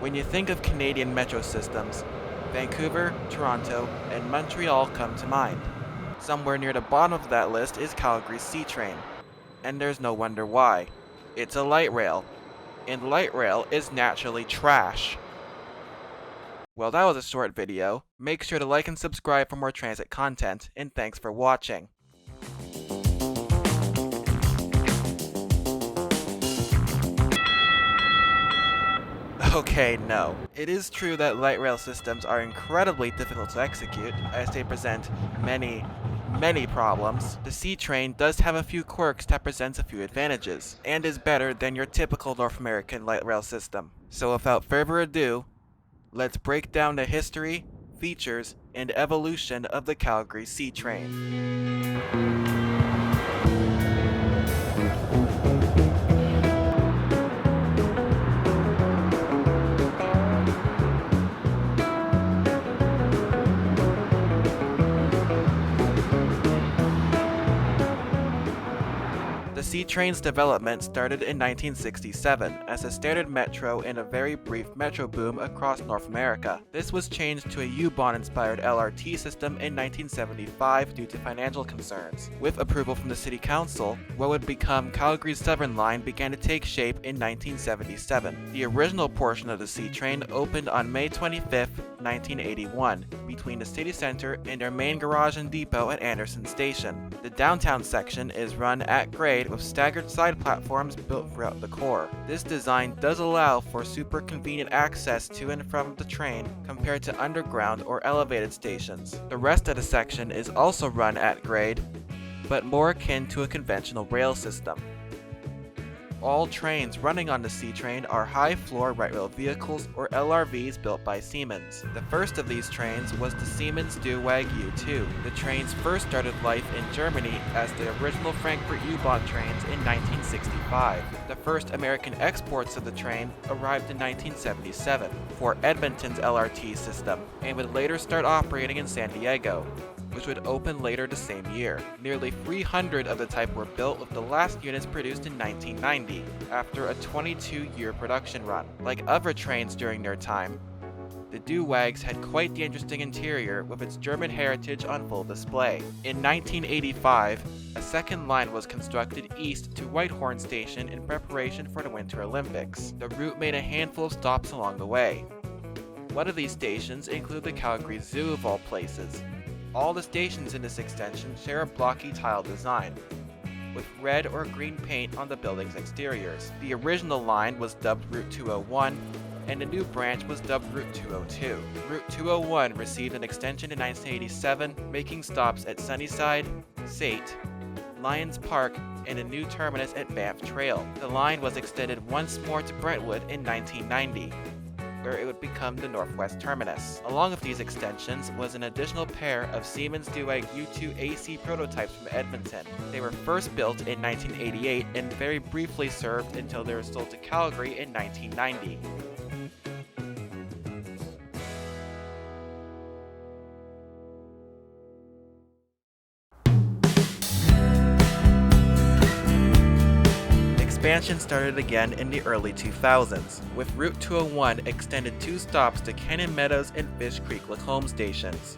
When you think of Canadian metro systems, Vancouver, Toronto, and Montreal come to mind. Somewhere near the bottom of that list is Calgary C-Train. And there's no wonder why. It's a light rail. And light rail is naturally trash. Well, that was a short video. Make sure to like and subscribe for more transit content, and thanks for watching. Okay, no. It is true that light rail systems are incredibly difficult to execute, as they present many problems. The C-Train does have a few quirks that presents a few advantages, and is better than your typical North American light rail system. So without further ado, let's break down the history, features, and evolution of the Calgary C-Train. The C-Train's development started in 1967 as a standard metro in a very brief metro boom across North America. This was changed to a U-Bahn-inspired LRT system in 1975 due to financial concerns. With approval from the City Council, what would become Calgary's Southern Line began to take shape in 1977. The original portion of the C-Train opened on May 25, 1981, between the city center and their main garage and depot at Anderson Station. The downtown section is run at grade with staggered side platforms built throughout the core. This design does allow for super convenient access to and from the train compared to underground or elevated stations. The rest of the section is also run at grade, but more akin to a conventional rail system. All trains running on the C-Train are high-floor right-rail vehicles, or LRVs, built by Siemens. The first of these trains was the Siemens Duewag U2. The trains first started life in Germany as the original Frankfurt U-Bahn trains in 1965. The first American exports of the train arrived in 1977 for Edmonton's LRT system, and would later start operating in San Diego, which would open later the same year. Nearly 300 of the type were built, with the last units produced in 1990, after a 22-year production run. Like other trains during their time, the Duewags had quite the interesting interior, with its German heritage on full display. In 1985, a second line was constructed east to Whitehorn Station in preparation for the Winter Olympics. The route made a handful of stops along the way. One of these stations included the Calgary Zoo of all places. All the stations in this extension share a blocky tile design, with red or green paint on the building's exteriors. The original line was dubbed Route 201, and the new branch was dubbed Route 202. Route 201 received an extension in 1987, making stops at Sunnyside, Sate, Lions Park, and a new terminus at Banff Trail. The line was extended once more to Brentwood in 1990. Where it would become the northwest terminus. Along with these extensions was an additional pair of Siemens Duewag U2 AC prototypes from Edmonton. They were first built in 1988 and very briefly served until they were sold to Calgary in 1990. Expansion started again in the early 2000s, with Route 201 extended 2 stops to Cannon Meadows and Fish Creek Lacombe stations.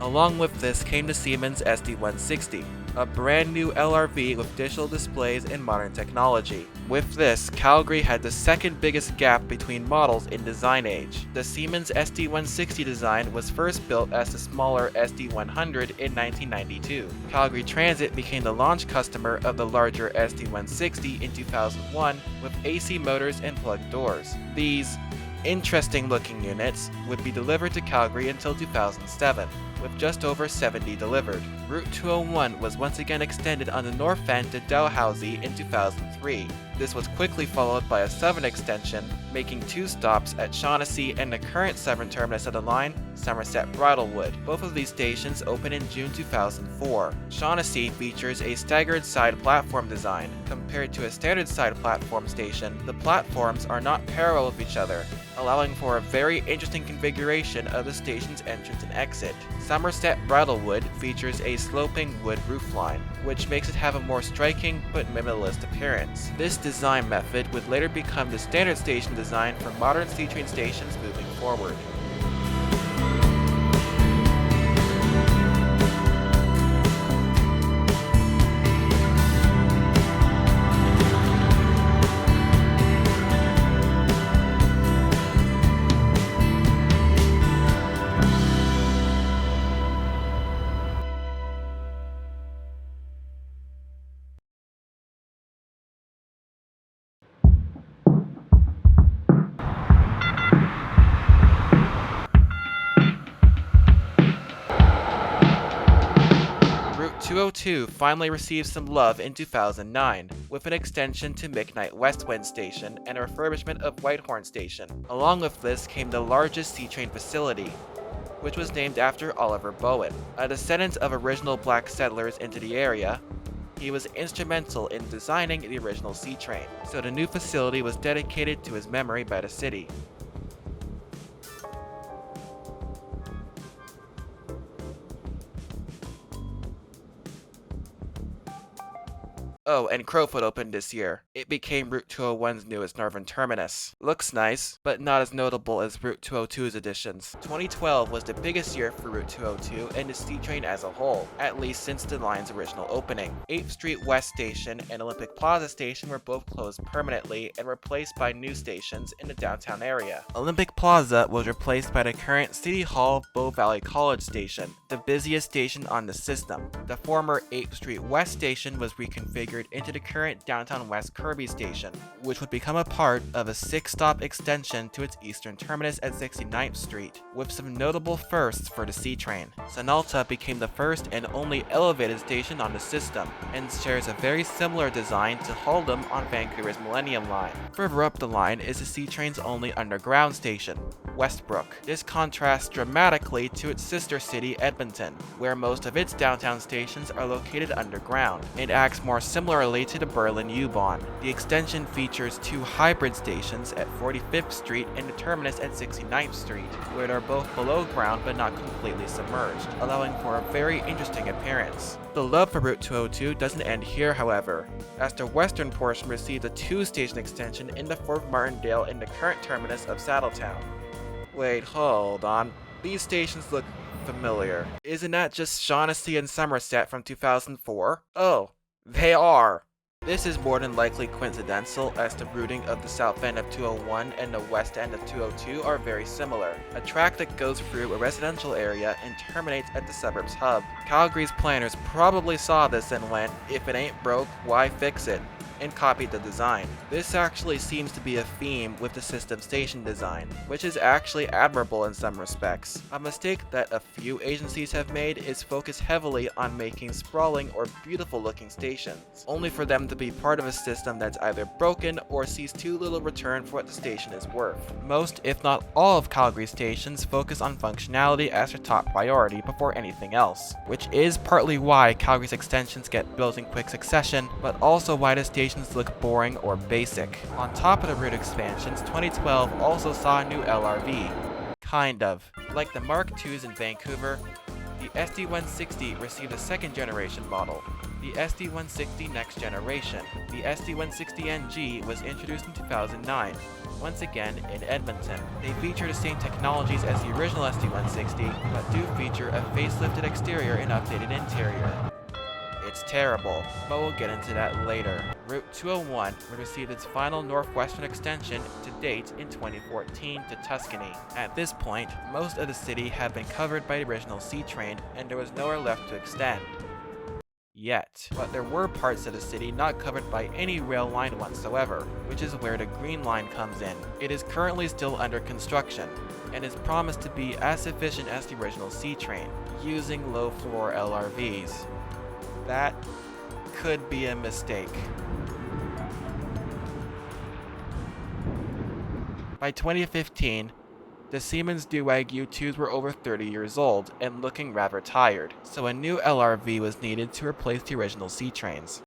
Along with this came the Siemens SD160, a brand new LRV with digital displays and modern technology. With this, Calgary had the second biggest gap between models in design age. The Siemens SD160 design was first built as the smaller SD100 in 1992. Calgary Transit became the launch customer of the larger SD160 in 2001 with AC motors and plugged doors. These interesting looking units would be delivered to Calgary until 2007, with just over 70 delivered. Route 201 was once again extended on the north end to Dalhousie in 2003. This was quickly followed by a southern extension, making 2 stops at Shaughnessy and the current southern terminus of the line, Somerset Bridlewood. Both of these stations opened in June 2004. Shaughnessy features a staggered side platform design. Compared to a standard side platform station, the platforms are not parallel with each other, allowing for a very interesting configuration of the station's entrance and exit. Somerset Bridlewood features a sloping wood roofline, which makes it have a more striking but minimalist appearance. This design method would later become the standard station design for modern C-Train stations moving forward. Route 202 finally received some love in 2009, with an extension to McKnight Westwind Station and a refurbishment of Whitehorn Station. Along with this came the largest C-Train facility, which was named after Oliver Bowen, a descendant of original black settlers into the area. He was instrumental in designing the original C-Train, so the new facility was dedicated to his memory by the city. Oh, and Crowfoot opened this year. It became Route 201's newest northern terminus. Looks nice, but not as notable as Route 202's additions. 2012 was the biggest year for Route 202 and the C-Train as a whole, at least since the line's original opening. 8th Street West Station and Olympic Plaza Station were both closed permanently and replaced by new stations in the downtown area. Olympic Plaza was replaced by the current City Hall Bow Valley College Station, the busiest station on the system. The former 8th Street West Station was reconfigured into the current Downtown West Kirby Station, which would become a part of a 6-stop extension to its eastern terminus at 69th Street, with some notable firsts for the C-Train. Sunalta became the first and only elevated station on the system, and shares a very similar design to Huldom on Vancouver's Millennium Line. Further up the line is the C-Train's only underground station, Westbrook. This contrasts dramatically to its sister city, Edmonton, where most of its downtown stations are located underground. It acts more similarly to the Berlin U-Bahn. The extension features 2 hybrid stations at 45th Street and the terminus at 69th Street, where they're both below ground but not completely submerged, allowing for a very interesting appearance. The love for Route 202 doesn't end here, however, as the western portion received a 2-station extension into Fort Martindale in the current terminus of Saddletown. Wait, hold on. These stations look familiar. Isn't that just Shaughnessy and Somerset from 2004? Oh, they are! This is more than likely coincidental, as the routing of the south end of 201 and the west end of 202 are very similar. A track that goes through a residential area and terminates at the suburb's hub. Calgary's planners probably saw this and went, if it ain't broke, why fix it? And copied the design. This actually seems to be a theme with the system station design, which is actually admirable in some respects. A mistake that a few agencies have made is focus heavily on making sprawling or beautiful looking stations, only for them to be part of a system that's either broken or sees too little return for what the station is worth. Most, if not all, of Calgary's stations focus on functionality as their top priority before anything else, which is partly why Calgary's extensions get built in quick succession, but also why the stations look boring or basic. On top of the route expansions, 2012 also saw a new LRV. Kind of. Like the Mark IIs in Vancouver, the SD160 received a second generation model, the SD160 Next Generation. The SD160NG was introduced in 2009, once again in Edmonton. They feature the same technologies as the original SD160, but do feature a facelifted exterior and updated interior. It's terrible, but we'll get into that later. Route 201 received its final northwestern extension to date in 2014 to Tuscany. At this point, most of the city had been covered by the original C-Train, and there was nowhere left to extend. Yet. But there were parts of the city not covered by any rail line whatsoever, which is where the Green Line comes in. It is currently still under construction, and is promised to be as efficient as the original C-Train, using low-floor LRVs. That could be a mistake. By 2015, The Siemens Duwag U2s were over 30 years old and looking rather tired, so a new LRV was needed to replace the original C-Trains.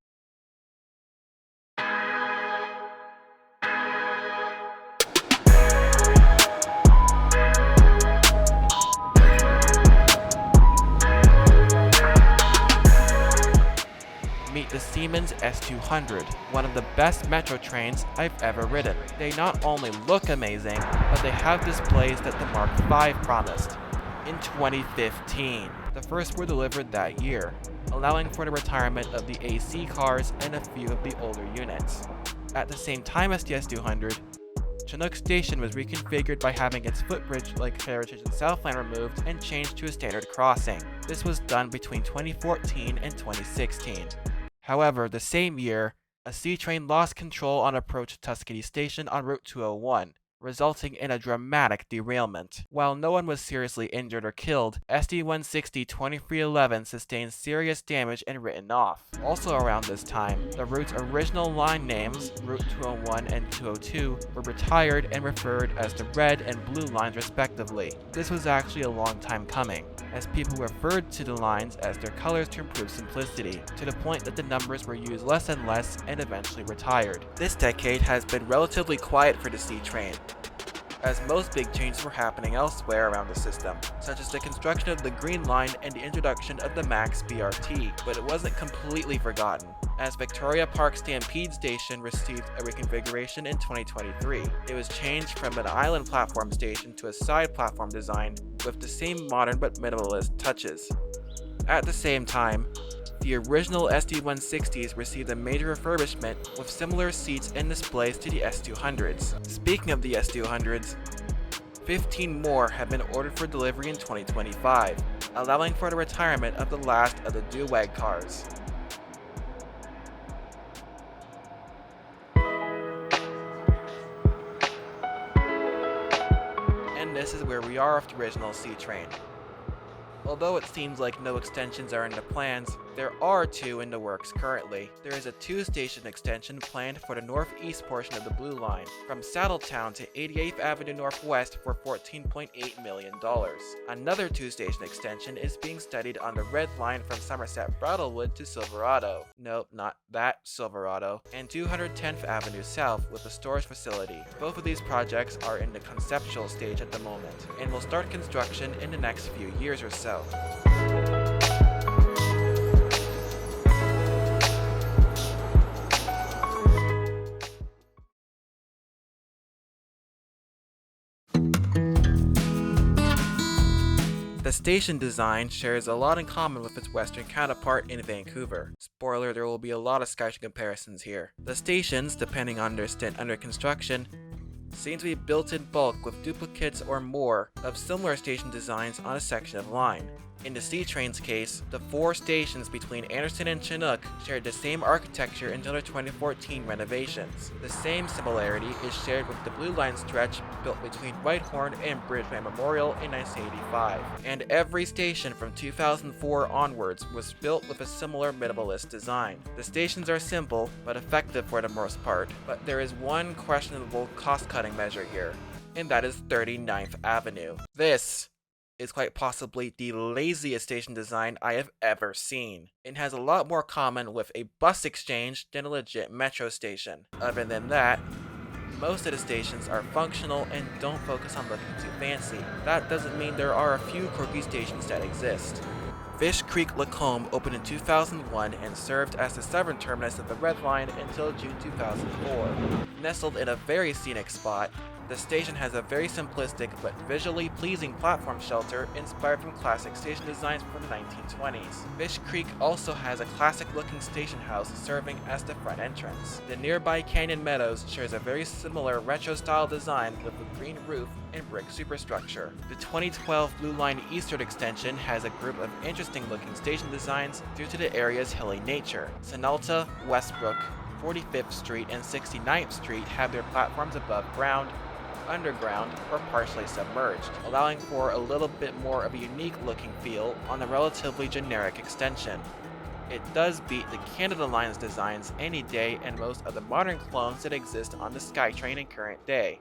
Meet the Siemens S200, one of the best metro trains I've ever ridden. They not only look amazing, but they have displays that the Mark V promised. In 2015, the first were delivered that year, allowing for the retirement of the AC cars and a few of the older units. At the same time as the S200, Chinook Station was reconfigured by having its footbridge like Heritage and Southland removed and changed to a standard crossing. This was done between 2014 and 2016. However, the same year, a C-Train lost control on approach to Tuscany Station on Route 201, resulting in a dramatic derailment. While no one was seriously injured or killed, SD-160-2311 sustained serious damage and written off. Also around this time, the route's original line names, Route 201 and 202, were retired and referred as the red and blue lines respectively. This was actually a long time coming, as people referred to the lines as their colors to improve simplicity, to the point that the numbers were used less and less and eventually retired. This decade has been relatively quiet for the C-Train, as most big changes were happening elsewhere around the system, such as the construction of the Green Line and the introduction of the Max BRT, but it wasn't completely forgotten, as Victoria Park Stampede Station received a reconfiguration in 2023. It was changed from an island platform station to a side platform design with the same modern but minimalist touches. At the same time, the original SD-160s received a major refurbishment with similar seats and displays to the S200s. Speaking of the S200s, 15 more have been ordered for delivery in 2025, allowing for the retirement of the last of the Duwag cars. And this is where we are with the original C-Train. Although it seems like no extensions are in the plans, there are two in the works currently. There is a 2-station extension planned for the northeast portion of the Blue Line, from Saddletown to 88th Avenue Northwest for $14.8 million. Another 2-station extension is being studied on the Red Line from Somerset Bridlewood to Silverado. Nope, not that Silverado. And 210th Avenue South with a storage facility. Both of these projects are in the conceptual stage at the moment, and will start construction in the next few years or so. The station design shares a lot in common with its western counterpart in Vancouver. Spoiler, there will be a lot of Skytrain comparisons here. The stations, depending on their stint under construction, seem to be built in bulk with duplicates or more of similar station designs on a section of line. In the C-Train's case, the 4 stations between Anderson and Chinook shared the same architecture until their 2014 renovations. The same similarity is shared with the Blue Line stretch built between Whitehorn and Bridgeman Memorial in 1985. And every station from 2004 onwards was built with a similar minimalist design. The stations are simple, but effective for the most part, but there is one questionable cost-cutting measure here, and that is 39th Avenue. This is quite possibly the laziest station design I have ever seen. It has a lot more common with a bus exchange than a legit metro station. Other than that, most of the stations are functional and don't focus on looking too fancy. That doesn't mean there are a few quirky stations that exist. Fish Creek Lacombe opened in 2001 and served as the southern terminus of the Red Line until June 2004. Nestled in a very scenic spot, the station has a very simplistic but visually pleasing platform shelter inspired from classic station designs from the 1920s. Fish Creek also has a classic-looking station house serving as the front entrance. The nearby Canyon Meadows shares a very similar retro-style design with a green roof and brick superstructure. The 2012 Blue Line Eastern Extension has a group of interesting-looking station designs due to the area's hilly nature. Sinalta, Westbrook, 45th Street, and 69th Street have their platforms above ground, underground, or partially submerged, allowing for a little bit more of a unique looking feel on the relatively generic extension. It does beat the Canada Line's designs any day and most of the modern clones that exist on the Skytrain in current day.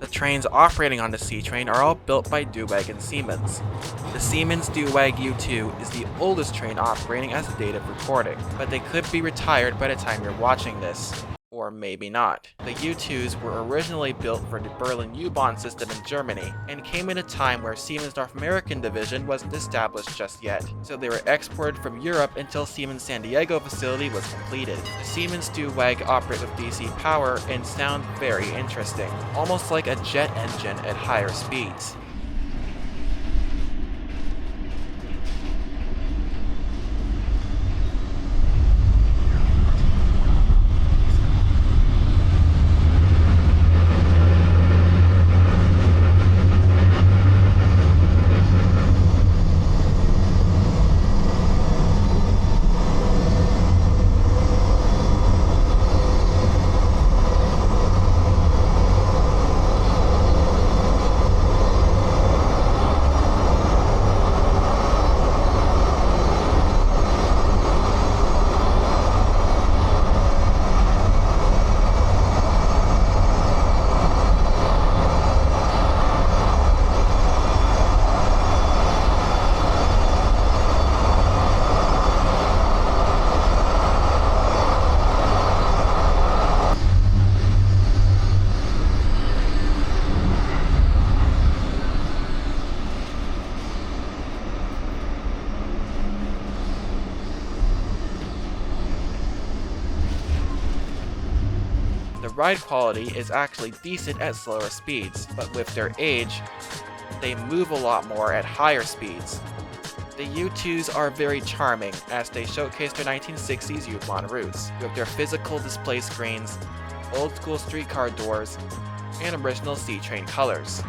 The trains operating on the C-Train are all built by Dewag and Siemens. The Siemens Dewag U2 is the oldest train operating as the date of recording, but they could be retired by the time you're watching this. Or maybe not. The U2s were originally built for the Berlin U-Bahn system in Germany, and came in a time where Siemens North American division wasn't established just yet, so they were exported from Europe until Siemens San Diego facility was completed. The Siemens Dewag operate with DC power and sound very interesting, almost like a jet engine at higher speeds. The ride quality is actually decent at slower speeds, but with their age, they move a lot more at higher speeds. The U2s are very charming, as they showcase their 1960s U-Bahn roots, with their physical display screens, old-school streetcar doors, and original C-Train colors.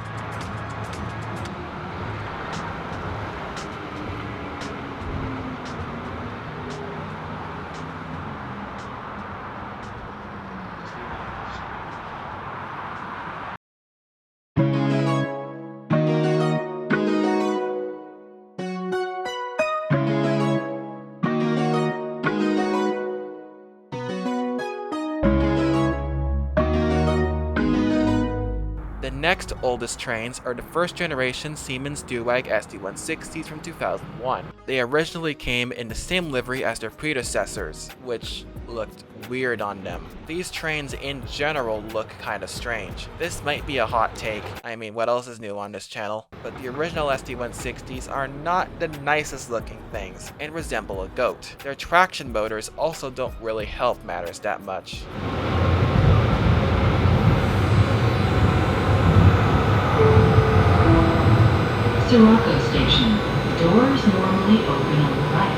The next oldest trains are the first generation Siemens Dewag SD160s from 2001. They originally came in the same livery as their predecessors, which looked weird on them. These trains in general look kinda strange. This might be a hot take, I mean what else is new on this channel, but the original SD160s are not the nicest looking things and resemble a goat. Their traction motors also don't really help matters that much. Sirocco Station. Doors normally open on the right.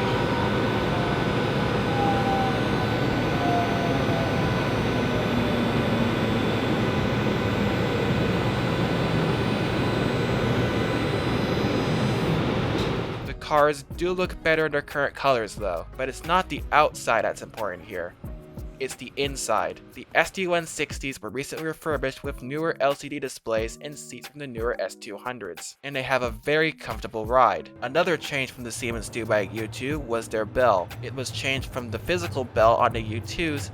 The cars do look better in their current colors though, but it's not the outside that's important here. It's the inside. The SD160s were recently refurbished with newer LCD displays and seats from the newer S200s, and they have a very comfortable ride. Another change from the Siemens Dewag U2 was their bell. It was changed from the physical bell on the U2s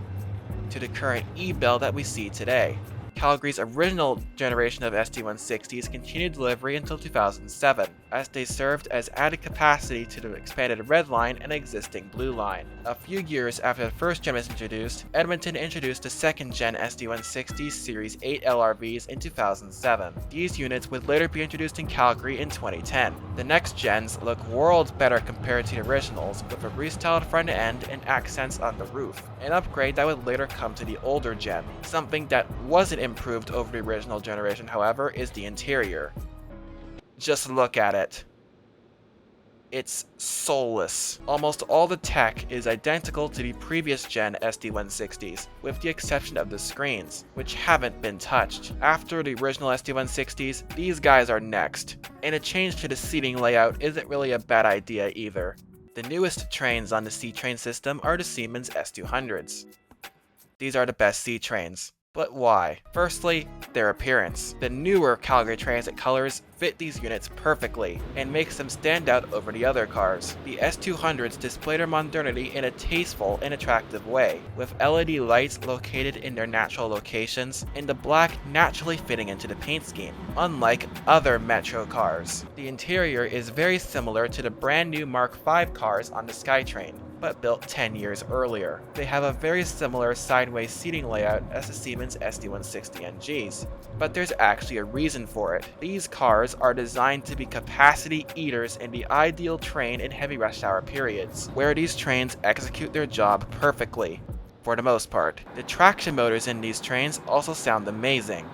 to the current E-bell that we see today. Calgary's original generation of SD160s continued delivery until 2007, as they served as added capacity to the expanded Red Line and existing Blue Line. A few years after the first gen was introduced, Edmonton introduced the second gen SD160 Series 8 LRVs in 2007. These units would later be introduced in Calgary in 2010. The next gens look worlds better compared to the originals, with a restyled front end and accents on the roof, an upgrade that would later come to the older gen. Something that wasn't improved over the original generation, however, is the interior. Just look at it. It's soulless. Almost all the tech is identical to the previous gen SD160s, with the exception of the screens, which haven't been touched. After the original SD160s, these guys are next, and a change to the seating layout isn't really a bad idea either. The newest trains on the C-Train system are the Siemens S200s. These are the best C-Trains. But why? Firstly, their appearance. The newer Calgary Transit colors fit these units perfectly and makes them stand out over the other cars. The S200s display their modernity in a tasteful and attractive way, with LED lights located in their natural locations and the black naturally fitting into the paint scheme, unlike other Metro cars. The interior is very similar to the brand new Mark V cars on the SkyTrain, but built 10 years earlier. They have a very similar sideways seating layout as the Siemens SD160NGs, but there's actually a reason for it. These cars are designed to be capacity eaters in the ideal train and heavy rush hour periods, where these trains execute their job perfectly, for the most part. The traction motors in these trains also sound amazing.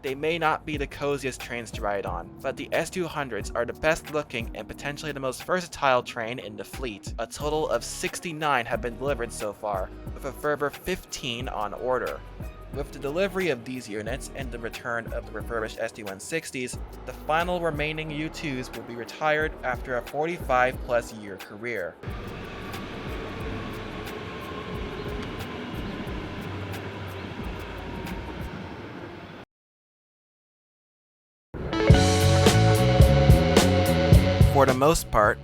They may not be the coziest trains to ride on, but the S200s are the best looking and potentially the most versatile train in the fleet. A total of 69 have been delivered so far, with a further 15 on order. With the delivery of these units and the return of the refurbished SD160s, the final remaining U2s will be retired after a 45+ year career. For the most part,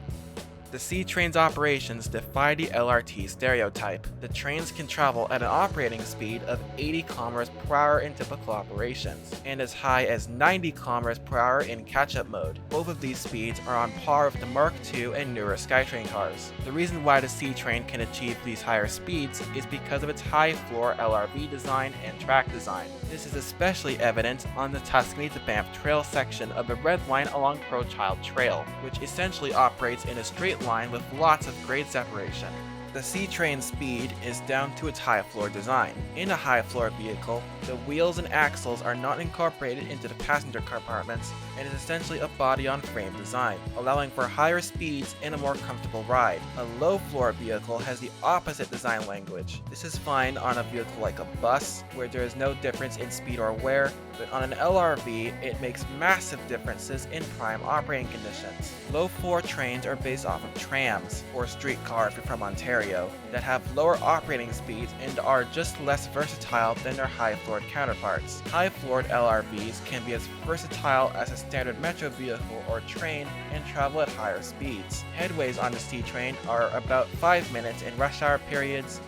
the C-Train's operations defy the LRT stereotype. The trains can travel at an operating speed of 80 km/h in typical operations, and as high as 90 km/h in catch-up mode. Both of these speeds are on par with the Mark II and newer SkyTrain cars. The reason why the C-Train can achieve these higher speeds is because of its high-floor LRV design and track design. This is especially evident on the Tuscany to Banff Trail section of the Red Line along Crowchild Trail, which essentially operates in a straight line with lots of grade separation. The C-Train speed is down to its high-floor design. In a high-floor vehicle, the wheels and axles are not incorporated into the passenger compartments and is essentially a body-on-frame design, allowing for higher speeds and a more comfortable ride. A low-floor vehicle has the opposite design language. This is fine on a vehicle like a bus, where there is no difference in speed or wear, but on an LRV, it makes massive differences in prime operating conditions. Low-floor trains are based off of trams, or streetcars if you're from Ontario, that have lower operating speeds and are just less versatile than their high-floored counterparts. High-floored LRVs can be as versatile as a standard metro vehicle or train and travel at higher speeds. Headways on the C-Train are about 5 minutes in rush hour periods,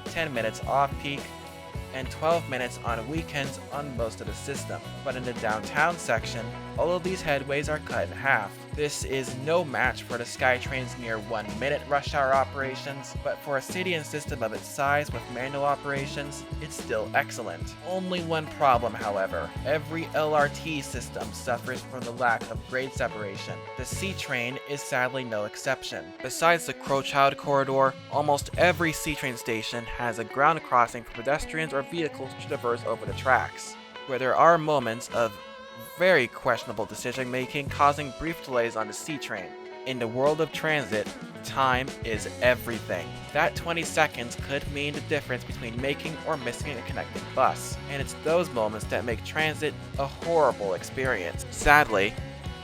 10 minutes off-peak, and 12 minutes on weekends on most of the system. But in the downtown section, all of these headways are cut in half. This is no match for the SkyTrain's near 1-minute rush hour operations, but for a city and system of its size with manual operations, it's still excellent. Only one problem, however. Every LRT system suffers from the lack of grade separation. The C-Train is sadly no exception. Besides the Crowchild corridor, almost every C-Train station has a ground crossing for pedestrians or vehicles to traverse over the tracks, where there are moments of very questionable decision making causing brief delays on the C-Train. In the world of transit, time is everything. That 20 seconds could mean the difference between making or missing a connecting bus, and it's those moments that make transit a horrible experience. Sadly,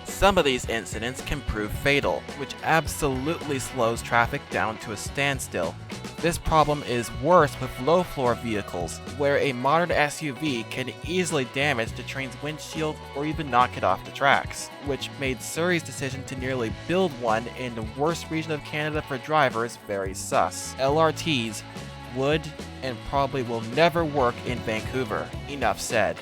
some of these incidents can prove fatal, which absolutely slows traffic down to a standstill. This problem is worse with low-floor vehicles, where a modern SUV can easily damage the train's windshield or even knock it off the tracks, which made Surrey's decision to nearly build one in the worst region of Canada for drivers very sus. LRTs would and probably will never work in Vancouver. Enough said.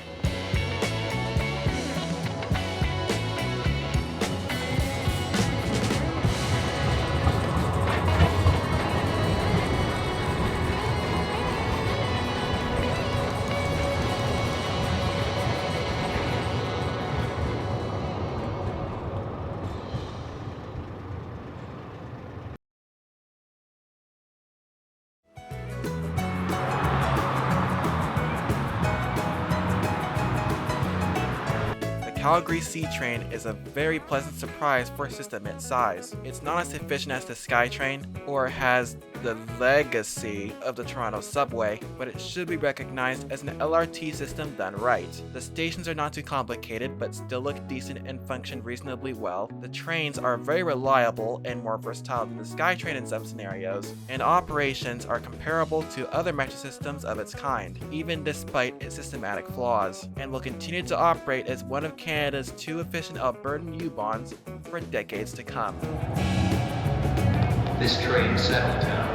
Calgary C-Train is a very pleasant surprise for a system its size. It's not as efficient as the SkyTrain, or has the legacy of the Toronto subway, but it should be recognized as an LRT system done right. The stations are not too complicated, but still look decent and function reasonably well. The trains are very reliable and more versatile than the SkyTrain in some scenarios, and operations are comparable to other metro systems of its kind, even despite its systematic flaws, and will continue to operate as one of Canada's 2 efficient Albertan U-Bahns for decades to come. This train settled down.